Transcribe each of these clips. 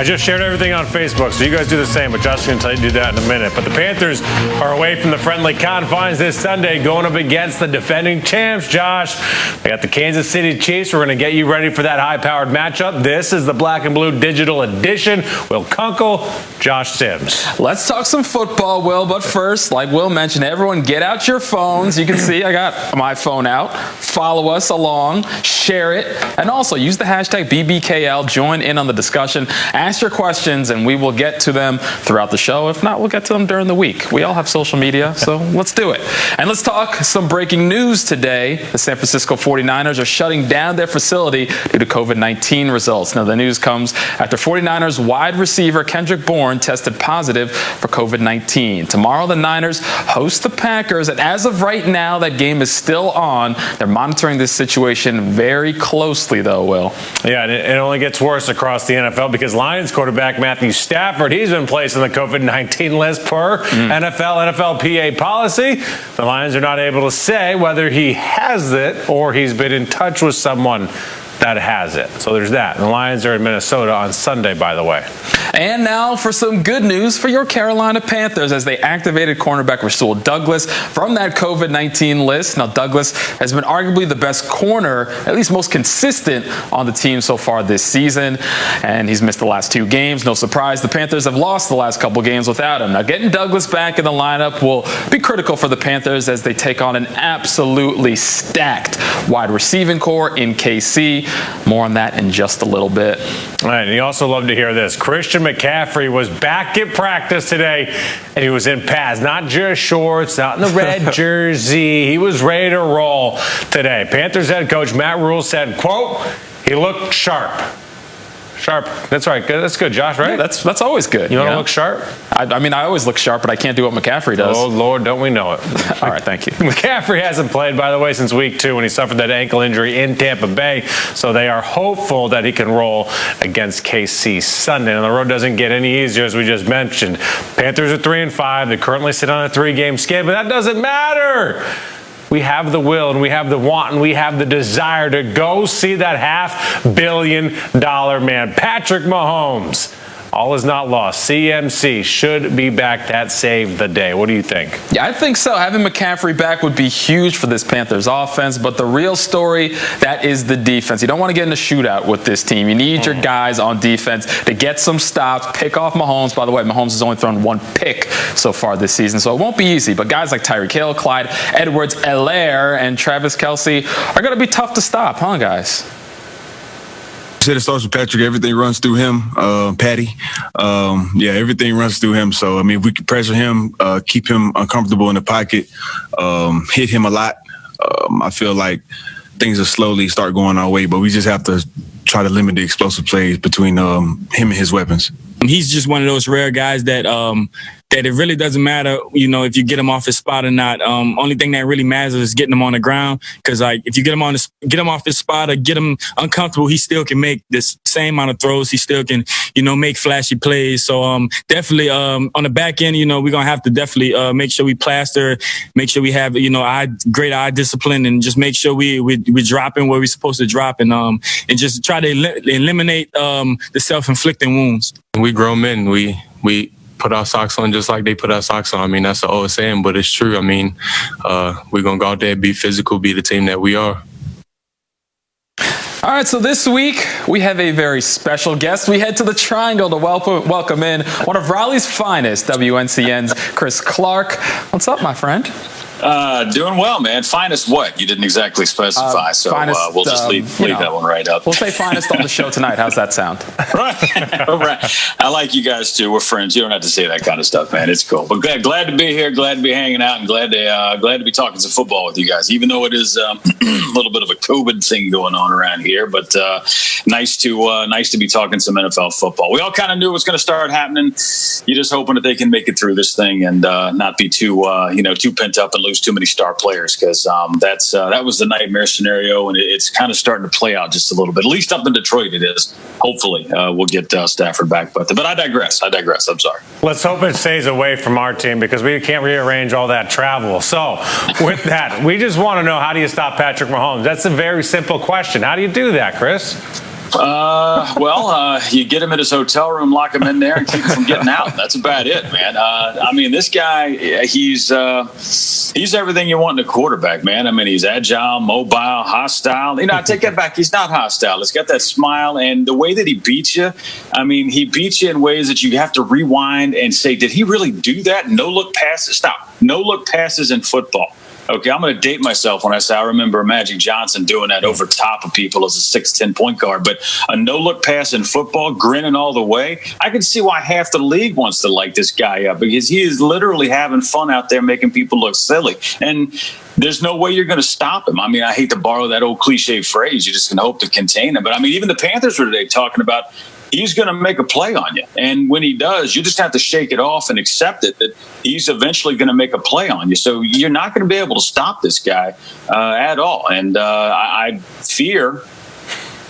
I just shared everything on Facebook, so you guys do the same, but Josh is going to tell you to do that in a minute. But the Panthers are away from the friendly confines this Sunday, going up against the defending champs, Josh. They got the Kansas City Chiefs. We're going to get you ready for that high-powered matchup. This is the Black and Blue Digital Edition. Will Kunkel, Josh Sims. Let's talk some football, Will. But first, like Will mentioned, everyone get out your phones. You can see I got my phone out. Follow us along, share it, and also use the hashtag BBKL. Join in on the discussion. Ask your questions, and we will get to them throughout the show. If not, we'll get to them during the week. We all have social media, so let's do it. And let's talk some breaking news today. The San Francisco 49ers are shutting down their facility due to COVID-19 results. Now, the news comes after 49ers wide receiver Kendrick Bourne tested positive for COVID-19. Tomorrow, the Niners host the Packers, and as of right now, that game is still on. They're monitoring this situation very closely, though, Will. Yeah, and it only gets worse across the NFL because Lions quarterback Matthew Stafford, he's been placed on the COVID-19 list per NFLPA policy. The Lions are not able to say whether he has it or he's been in touch with someone that has it. So there's that. And the Lions are in Minnesota on Sunday, by the way. And now for some good news for your Carolina Panthers as they activated cornerback Rhule Douglas from that COVID-19 list. Now, Douglas has been arguably the best corner, at least most consistent on the team so far this season. And he's missed the last 2 games. No surprise, the Panthers have lost the last couple games without him. Now, getting Douglas back in the lineup will be critical for the Panthers as they take on an absolutely stacked wide receiving core in KC. More on that in just a little bit. All right, and you also love to hear this. Christian McCaffrey was back at practice today, and he was in pads, not just shorts, not in the red jersey. He was ready to roll today. Panthers head coach Matt Rhule said, quote, he looked sharp. Sharp. That's right. That's good, Josh, right? Yeah, that's always good. You want to look sharp? I mean, I always look sharp, but I can't do what McCaffrey does. Oh, Lord, don't we know it. All right, thank you. McCaffrey hasn't played, by the way, since week 2 when he suffered that ankle injury in Tampa Bay. So they are hopeful that he can roll against KC Sunday. And the road doesn't get any easier, as we just mentioned. Panthers are 3-5. They currently sit on a 3-game skid, but that doesn't matter. We have the will and we have the want and we have the desire to go see that $500 million man, Patrick Mahomes. All is not lost. CMC should be back. That saved the day. What do you think? Yeah, I think so. Having McCaffrey back would be huge for this Panthers offense, but the real story, that is the defense. You don't want to get in a shootout with this team. You need your guys on defense to get some stops, pick off Mahomes. By the way, Mahomes has only thrown 1 pick so far this season, so it won't be easy. But guys like Tyreek Hill, Clyde Edwards-Helaire, and Travis Kelce are going to be tough to stop, huh, guys? Said it starts with Patrick. Everything runs through him. Patty. Yeah, everything runs through him. So, I mean, if we can pressure him, keep him uncomfortable in the pocket, hit him a lot, I feel like things will slowly start going our way. But we just have to try to limit the explosive plays between him and his weapons. He's just one of those rare guys that that it really doesn't matter, you know, if you get him off his spot or not. Only thing that really matters is getting him on the ground. Because like if you get him off his spot or get him uncomfortable, he still can make this same amount of throws. He still can, you know, make flashy plays. So definitely on the back end, you know, we're gonna have to definitely make sure we plaster, make sure we have, you know, great eye discipline, and just make sure we dropping where we're supposed to drop, and just try to eliminate the self-inflicting wounds. We grown men. We put our socks on just like they put our socks on. I mean, that's the old saying, but it's true. I mean, we're going to go out there, be physical, be the team that we are. All right, so this week we have a very special guest. We head to the Triangle to welcome in one of Raleigh's finest, WNCN's Chris Clark. What's up, my friend? Doing well, man. Finest what? You didn't exactly specify, so finest, we'll just leave that one right up. We'll say finest on the show tonight. How's that sound? Right. All right. I like you guys too. We're friends. You don't have to say that kind of stuff, man. It's cool. But glad to be here. Glad to be hanging out, and glad to be talking some football with you guys. Even though it is a little bit of a COVID thing going on around here, but nice to be talking some NFL football. We all kind of knew it was going to start happening. You're just hoping that they can make it through this thing and not be too pent up and lose too many star players, because that was the nightmare scenario, and it's kind of starting to play out just a little bit. At least up in Detroit, it is. Hopefully, we'll get Stafford back, but I digress. I'm sorry. Let's hope it stays away from our team because we can't rearrange all that travel. So, with that, we just want to know, how do you stop Patrick Mahomes? That's a very simple question. How do you do that, Chris? You get him in his hotel room, lock him in there, and keep him from getting out. That's about it, man. I mean, this guy, he's everything you want in a quarterback, man. I mean, he's agile, mobile, hostile. I take that back. He's not hostile. He's got that smile, and the way that he beats you, I mean, he beats you in ways that you have to rewind and say, did he really do that? No-look passes. Stop. No-look passes in football. Okay, I'm going to date myself when I say I remember Magic Johnson doing that over top of people as a 6'10" point guard. But a no-look pass in football, grinning all the way, I can see why half the league wants to light this guy up, because he is literally having fun out there making people look silly. And there's no way you're going to stop him. I mean, I hate to borrow that old cliche phrase, you just can hope to contain him. But, I mean, even the Panthers were today talking about he's going to make a play on you. And when he does, you just have to shake it off and accept it, that he's eventually going to make a play on you. So you're not going to be able to stop this guy at all. And I fear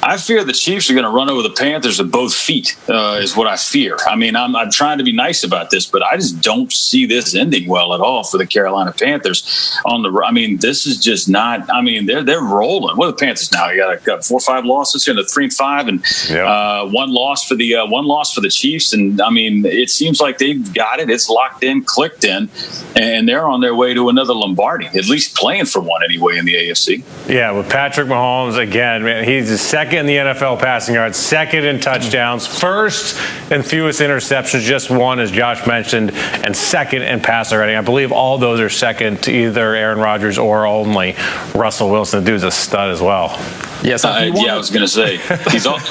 the Chiefs are going to run over the Panthers with both feet, is what I fear. I mean, I'm trying to be nice about this, but I just don't see this ending well at all for the Carolina Panthers. I mean, this is just not. I mean, they're rolling. What are the Panthers now? You got 4 or 5 losses here, 3-5, and one loss for the Chiefs. And I mean, it seems like they've got it. It's locked in, clicked in, and they're on their way to another Lombardi, at least playing for one anyway in the AFC. Yeah, with Patrick Mahomes again, man, he's the second in the NFL passing yards, second in touchdowns, first and fewest interceptions, just one, as Josh mentioned, and second in passer rating. I believe all those are second to either Aaron Rodgers or only Russell Wilson. The dude's a stud as well. Yes, I was going to say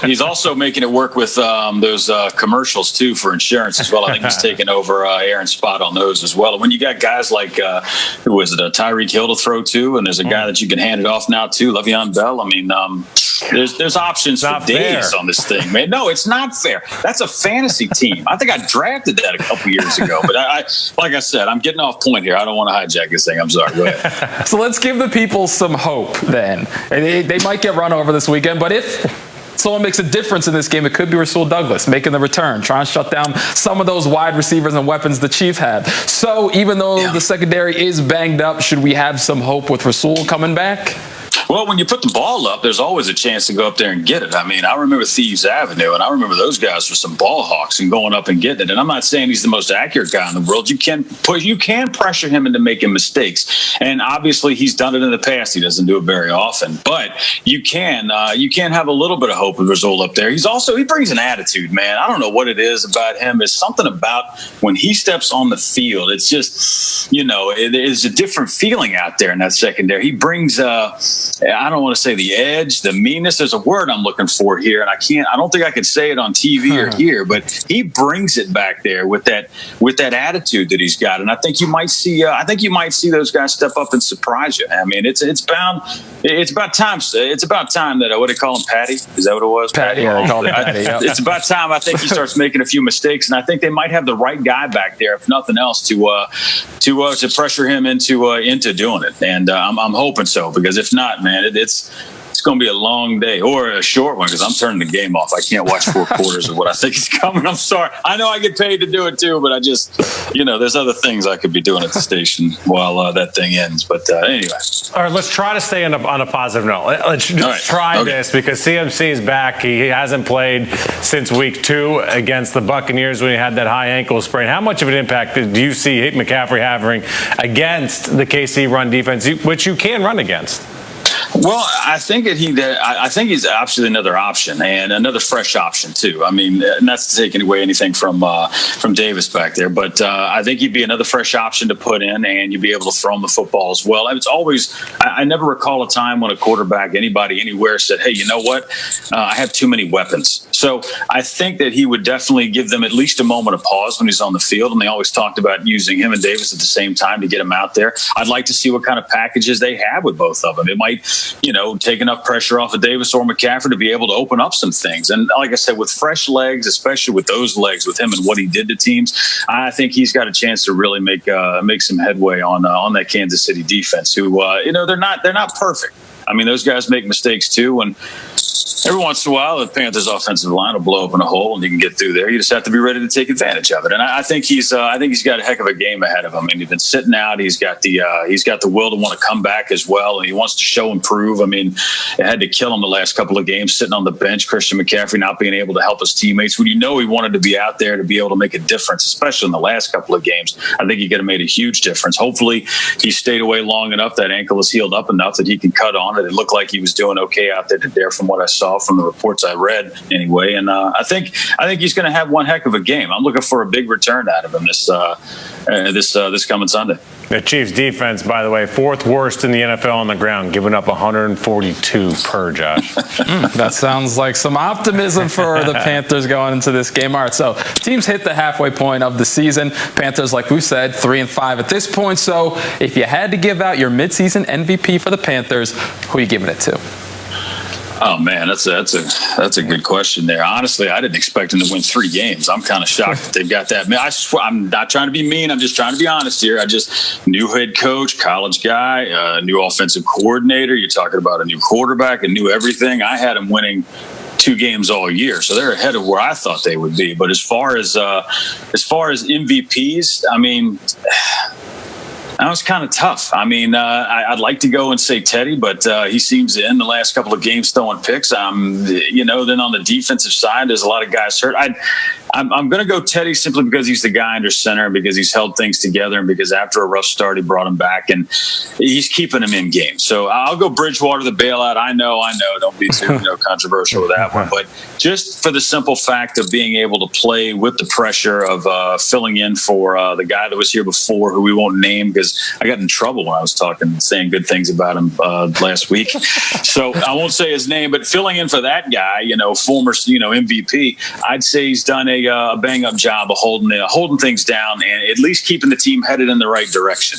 he's also making it work with those commercials too for insurance as well. I think he's taking over Aaron's spot on those as well. And when you got guys like who was it, Tyreek Hill to throw to, and there's a guy that you can hand it off now to, Le'Veon Bell. I mean, there's options for days on this thing, man. No, it's not fair. That's a fantasy team. I think I drafted that a couple years ago, but I like I said, I'm getting off point here. I don't want to hijack this thing. I'm sorry. Go ahead. So let's give the people some hope then. They might get run over this weekend, but if someone makes a difference in this game, it could be Rasul Douglas making the return, trying to shut down some of those wide receivers and weapons the Chiefs had. So even though the secondary is banged up, should we have some hope with Rasul coming back? Well, when you put the ball up, there's always a chance to go up there and get it. I mean, I remember Thieves Avenue, and I remember those guys were some ball hawks and going up and getting it. And I'm not saying he's the most accurate guy in the world. You can pressure him into making mistakes, and obviously he's done it in the past. He doesn't do it very often, but you can have a little bit of hope with Rhule up there. He brings an attitude, man. I don't know what it is about him. There's something about when he steps on the field. It's just, it is a different feeling out there in that secondary. He brings I don't want to say the edge, the meanness. There's a word I'm looking for here, and I don't think I could say it on TV or here, but he brings it back there with that attitude that he's got. And I think you might see those guys step up and surprise you. I mean, it's about time. It's about time that what do they call him, Patty? Is that what it was? Patty. Yeah, they called him Patty. Yep. It's about time. I think he starts making a few mistakes, and I think they might have the right guy back there, if nothing else, to pressure him into doing it. And I'm hoping so, because if not, man, it's going to be a long day, or a short one, because I'm turning the game off. I can't watch 4 quarters of what I think is coming. I'm sorry. I know I get paid to do it too, but I just, there's other things I could be doing at the station while that thing ends. But anyway. All right, let's try to stay on a positive note. Let's try this, because CMC is back. He hasn't played since week 2 against the Buccaneers when he had that high ankle sprain. How much of an impact do you see McCaffrey having against the KC run defense, which you can run against? Well, I think he's absolutely another option, and another fresh option too. I mean, not to take away anything from Davis back there, but I think he'd be another fresh option to put in, and you'd be able to throw him the football as well. It's always, I never recall a time when a quarterback, anybody, anywhere said, "Hey, you know what? I have too many weapons." So I think that he would definitely give them at least a moment of pause when he's on the field, and they always talked about using him and Davis at the same time to get him out there. I'd like to see what kind of packages they have with both of them. It might, take enough pressure off of Davis or McCaffrey to be able to open up some things. And like I said, with fresh legs, especially with those legs, with him and what he did to teams, I think he's got a chance to really make some headway on that Kansas City defense. Who they're not perfect. I mean, those guys make mistakes too, and every once in a while, the Panthers' offensive line will blow open a hole, and you can get through there. You just have to be ready to take advantage of it. And I think he's got a heck of a game ahead of him. And he's been sitting out. He's got the will to want to come back as well, and he wants to show and prove. I mean, it had to kill him the last couple of games sitting on the bench. Christian McCaffrey not being able to help his teammates when he wanted to be out there to be able to make a difference, especially in the last couple of games. I think he could have made a huge difference. Hopefully, he stayed away long enough. That ankle is healed up enough that he can cut on it. It looked like he was doing okay out there from what I saw from the reports I read anyway. And I think he's going to have one heck of a game. I'm looking for a big return out of him this coming Sunday. The Chiefs defense, by the way, 4th worst in the NFL on the ground, giving up 142 per, Josh. That sounds like some optimism for the Panthers going into this game. All right, so teams hit the halfway point of the season. Panthers, like we said, 3-5 at this point. So if you had to give out your midseason MVP for the Panthers, who are you giving it to? Oh man, that's a good question there. Honestly, I didn't expect them to win 3 games. I'm kind of shocked that they've got that. I'm not trying to be mean. I'm just trying to be honest here. New head coach, college guy, new offensive coordinator. You're talking about a new quarterback, a new everything. I had them winning 2 games all year, so they're ahead of where I thought they would be. But as far as MVPs, I mean, that was kind of tough. I mean, I'd like to go and say Teddy, but he seems in the last couple of games throwing picks. Then on the defensive side, there's a lot of guys hurt. I'm going to go Teddy simply because he's the guy under center, and because he's held things together, and because after a rough start, he brought him back, and he's keeping him in game. So I'll go Bridgewater, the bailout. I know. Don't be too controversial with that one. But just for the simple fact of being able to play with the pressure of filling in for the guy that was here before, who we won't name because I got in trouble when I was saying good things about him last week. So I won't say his name, but filling in for that guy, former MVP, I'd say he's done a bang-up job of holding things down and at least keeping the team headed in the right direction.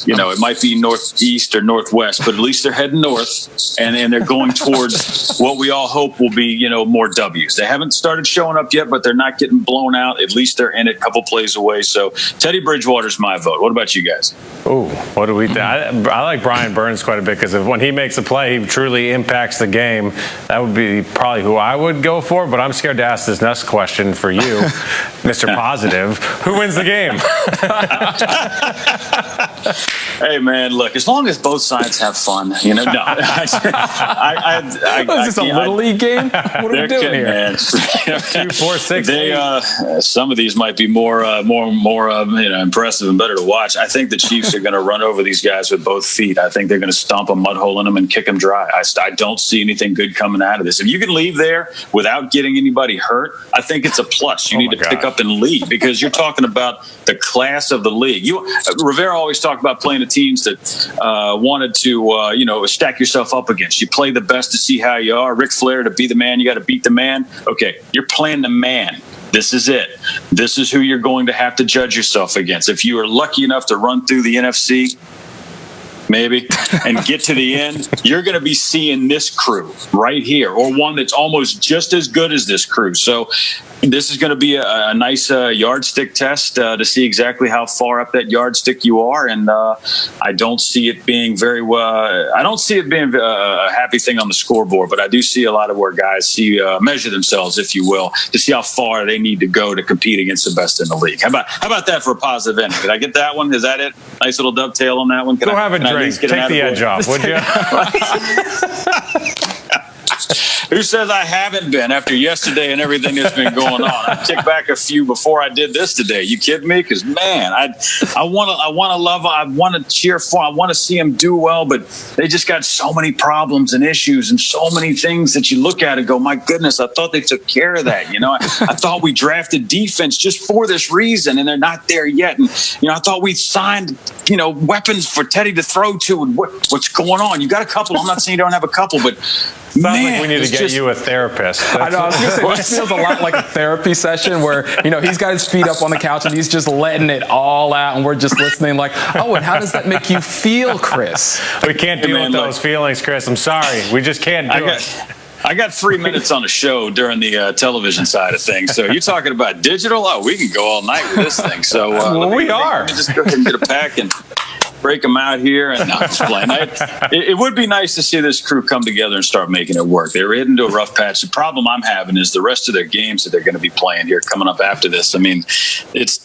It might be northeast or northwest, but at least they're heading north, and they're going towards what we all hope will be, more W's. They haven't started showing up yet, but they're not getting blown out. At least they're in it, a couple plays away. So Teddy Bridgewater's my vote. What about you guys? Oh, what do we think? I like Brian Burns quite a bit because when he makes a play, he truly impacts the game. That would be probably who I would go for, but I'm scared to ask this next question for you, Mr. Positive. Who wins the game? Hey, man, look, as long as both sides have fun, no. Is this a Little League game? What are we doing here? Man. 2, 4, 6, 8. Some of these might be more impressive and better to watch. I think the Chiefs are going to run over these guys with both feet. I think they're going to stomp a mud hole in them and kick them dry. I don't see anything good coming out of this. If you can leave there without getting anybody hurt, I think it's a plus. You need to pick up and lead, because you're talking about the class of the league. Rivera always talked about playing the teams that wanted to, stack yourself up against. You play the best to see how you are. Ric Flair, to be the man, you got to beat the man. Okay, you're playing the man. This is it. This is who you're going to have to judge yourself against. If you are lucky enough to run through the NFC, maybe, and get to the end, you're going to be seeing this crew right here, or one that's almost just as good as this crew. So this is going to be a nice yardstick test to see exactly how far up that yardstick you are. And I don't see it being a happy thing on the scoreboard, but I do see a lot of where guys measure themselves, if you will, to see how far they need to go to compete against the best in the league. How about that for a positive ending? Did I get that one? Is that it? Nice little dovetail on that one. Go have a drink. Take the edge off, would you? Who says I haven't been after yesterday and everything that's been going on? I kicked back a few before I did this today. You kidding me? Because man, I want to love. I want to cheer for. I want to see them do well, but they just got so many problems and issues and so many things that you look at and go, my goodness, I thought they took care of that. I thought we drafted defense just for this reason, and they're not there yet. And I thought we signed weapons for Teddy to throw to. And what's going on? You got a couple. I'm not saying you don't have a couple, but. Sounds like we need to get you a therapist. I know. I was going to say, this feels a lot like a therapy session where, he's got his feet up on the couch and he's just letting it all out, and we're just listening like, oh, and how does that make you feel, Chris? We can't deal with those feelings, Chris. I'm sorry. We just can't do it. I got 3 minutes on a show during the television side of things. So you're talking about digital? Oh, we can go all night with this thing. So we are. Let me just go ahead and get a pack and break them out here. And no, just playing. It would be nice to see this crew come together and start making it work. They were heading to a rough patch. The problem I'm having is the rest of their games that they're going to be playing here coming up after this. I mean,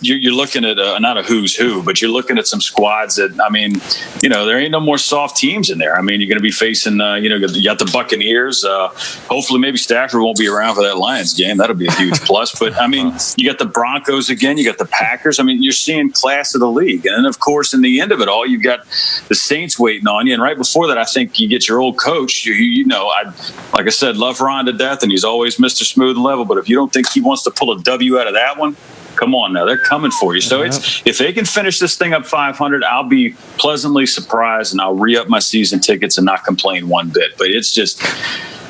you're looking at not a who's who, but you're looking at some squads that, I mean, you know, there ain't no more soft teams in there. I mean, you're going to be facing, you know, you got the Buccaneers. Hopefully maybe Stafford won't be around for that Lions game. That'll be a huge plus. But, I mean, you got the Broncos again. You got the Packers. I mean, you're seeing class of the league. And then, of course, in the end of it all, you've got the Saints waiting on you. And right before that, I think you get your old coach. You know, like I said, love Ron to death, and he's always Mr. Smooth and Level. But if you don't think he wants to pull a W out of that one, come on now, they're coming for you. So if they can finish this thing up 500, I'll be pleasantly surprised, and I'll re-up my season tickets and not complain one bit. But it's just,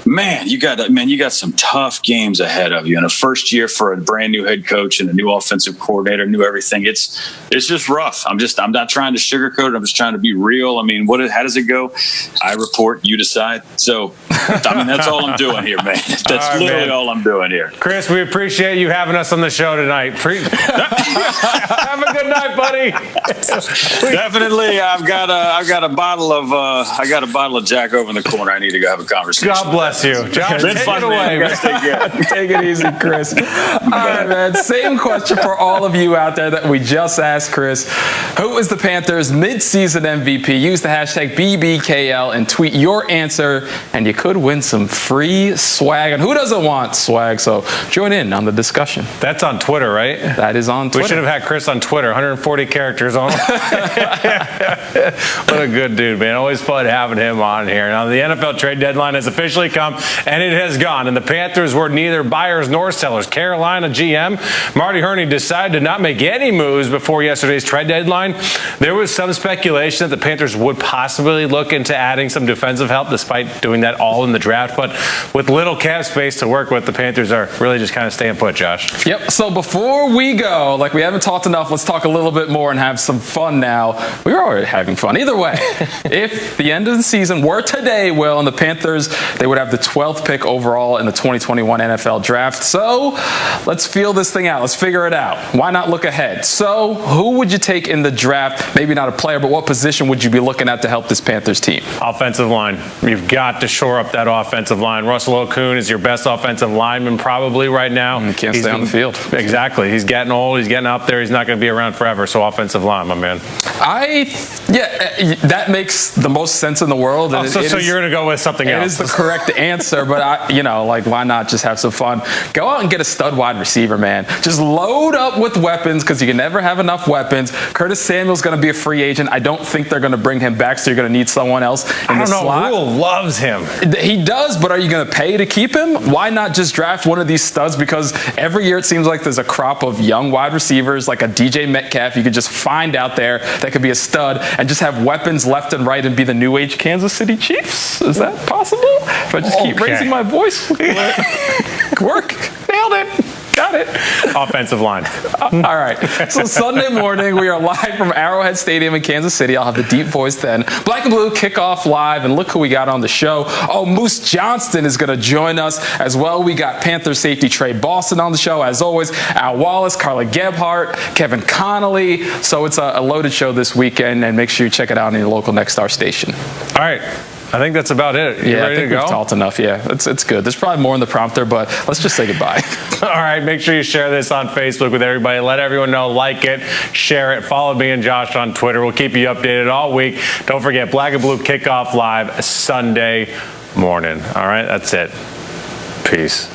man, you got some tough games ahead of you. And a first year for a brand new head coach and a new offensive coordinator, new everything. It's just rough. I'm not trying to sugarcoat it. I'm just trying to be real. I mean, how does it go? I report, you decide. So, I mean, that's all I'm doing here, man. That's literally all I'm doing here. Chris, we appreciate you having us on the show tonight. Have a good night, buddy. Definitely. I've got a bottle of Jack over in the corner. I need to go have a conversation. God bless you. Josh, take it away. Take it easy, Chris. All right, man. Same question for all of you out there that we just asked Chris. Who is the Panthers' midseason MVP? Use the hashtag BBKL and tweet your answer, and you could win some free swag. And who doesn't want swag? So join in on the discussion. That's on Twitter, right? That is on Twitter. We should have had Chris on Twitter. 140 characters on. What a good dude, man. Always fun having him on here. Now, the NFL trade deadline has officially come, and it has gone. And the Panthers were neither buyers nor sellers. Carolina GM Marty Hurney decided to not make any moves before yesterday's trade deadline. There was some speculation that the Panthers would possibly look into adding some defensive help, despite doing that all in the draft. But with little cap space to work with, the Panthers are really just kind of staying put, Josh. Yep. So before we go, like we haven't talked enough, let's talk a little bit more and have some fun now. We were already having fun. Either way, if the end of the season were today, Will, and the Panthers, they would have the 12th pick overall in the 2021 NFL draft. So let's feel this thing out. Let's figure it out. Why not look ahead? So who would you take in the draft? Maybe not a player, but what position would you be looking at to help this Panthers team? Offensive line. You've got to shore up that offensive line. Russell Okung is your best offensive lineman probably right now. He can't stay on the field. Exactly. He's getting old. He's getting up there. He's not going to be around forever. So offensive line, my man. That makes the most sense in the world. So you're going to go with something else. It is the correct answer, but why not just have some fun? Go out and get a stud wide receiver, man. Just load up with weapons, because you can never have enough weapons. Curtis Samuel's going to be a free agent. I don't think they're going to bring him back, so you're going to need someone else in the slot. Rhule loves him. He does, but are you going to pay to keep him? Why not just draft one of these studs? Because every year it seems like there's a crop of young wide receivers, like a DJ Metcalf you could just find out there that could be a stud and just have weapons left and right and be the new age Kansas City Chiefs. Is that possible? If I just keep raising my voice? Work. Nailed it. Got it. Offensive line. All right. So Sunday morning, we are live from Arrowhead Stadium in Kansas City. I'll have the deep voice then. Black and Blue Kickoff live, and look who we got on the show. Oh, Moose Johnston is going to join us as well. We got Panther safety Trey Boston on the show, as always. Al Wallace, Carla Gebhardt, Kevin Connolly. So it's a loaded show this weekend, and make sure you check it out on your local Next Star station. All right. I think that's about it. You ready to go? We've talked enough. Yeah, it's good. There's probably more in the prompter, but let's just say goodbye. All right, make sure you share this on Facebook with everybody. Let everyone know, like it, share it. Follow me and Josh on Twitter. We'll keep you updated all week. Don't forget, Black and Blue Kickoff live Sunday morning. All right, that's it. Peace.